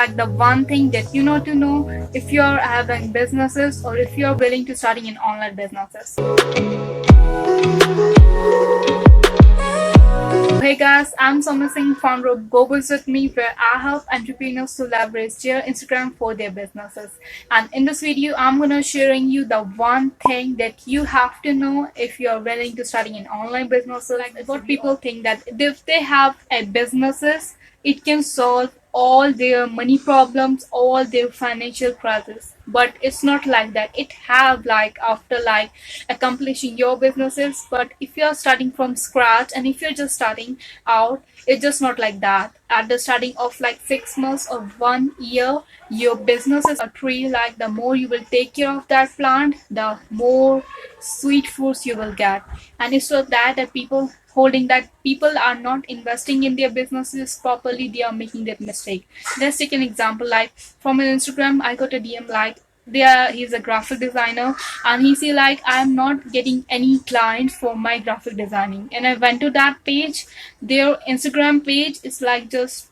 like the one thing that you know to know if you're having businesses or if you're willing to starting an online businesses. Hey guys, I'm Soumya Singh, founder of Gobizwithme, where I help entrepreneurs to leverage their Instagram for their businesses. And in this video, I'm gonna sharing you the one thing that you have to know if you're willing to starting an online business. Like what people think that if they have a businesses, it can solve all their money problems, all their financial crisis. But it's not like that. It have like after like accomplishing your businesses. But if you're starting from scratch and if you're just starting out, it's just not like that. At the starting of like 6 months or 1 year, your business is a tree. Like the more you will take care of that plant, the more sweet fruits you will get. And it's so that people holding that people are not investing in their businesses properly, they are making that mistake. Let's take an example. Like from an Instagram, I got a DM like he's a graphic designer, and he say like I'm not getting any clients for my graphic designing. And I went to that page. Their Instagram page is like just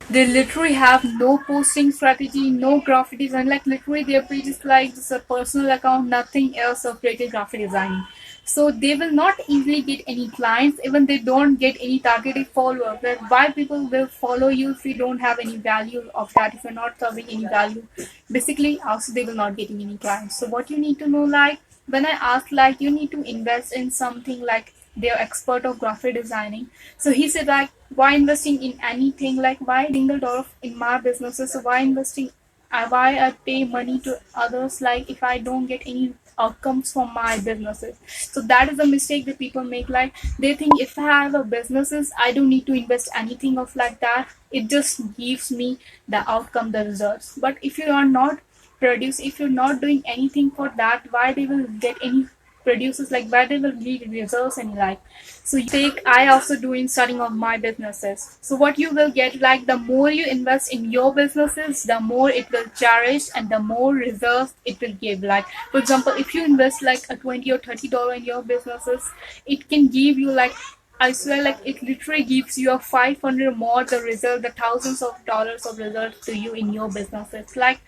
they literally have no posting strategy, no graphic design. Like literally their page is like just a personal account, nothing else of creative graphic design. So they will not easily get any clients, even they don't get any targeted followers. Like why people will follow you if you don't have any value of that, if you're not serving any value. Basically also they will not getting any clients. So what you need to know, like when I asked like you need to invest in something like they're expert of graphic designing. So he said like why investing in anything, like why single dollar in my businesses, so why investing, why I pay money to others like if I don't get any outcomes from my businesses. So that is a mistake that people make. Like they think if I have a businesses, I don't need to invest anything of like that, it just gives me the outcome, the results. But if you are not produce, if you're not doing anything for that, why they will get any producers, like why they will need results and like. So you take I also doing starting of my businesses. So what you will get, like the more you invest in your businesses, the more it will cherish and the more results it will give. Like for example, if you invest like a 20 or $30 in your businesses, it can give you like, I swear, like it literally gives you a 500 more the result, the thousands of dollars of results to you in your businesses. Like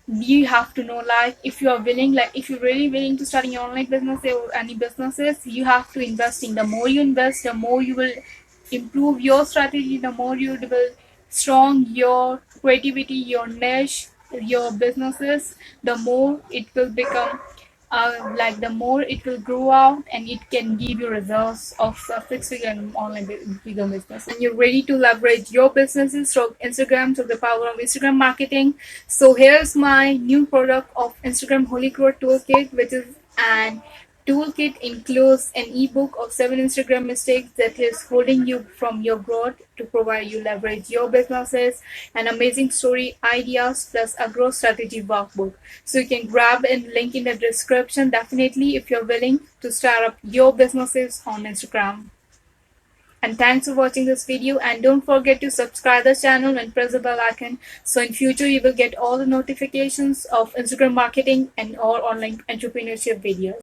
you have to know, like if you are willing, like if you're really willing to start your online business or any businesses, you have to invest in. The more you invest, the more you will improve your strategy, the more you will strong your creativity, your niche, your businesses, the more it will become like the more it will grow out and it can give you results of a fixed figure and online bigger business. And you're ready to leverage your businesses through Instagram, through the power of Instagram marketing. So here's my new product of Instagram Holy Growth Toolkit, which is an toolkit includes an ebook of 7 Instagram mistakes that is holding you from your growth to provide you leverage your businesses, and amazing story ideas plus a growth strategy workbook. So you can grab a link in the description definitely if you're willing to start up your businesses on Instagram. And thanks for watching this video, and don't forget to subscribe the channel and press the bell icon so in future you will get all the notifications of Instagram marketing and all online entrepreneurship videos.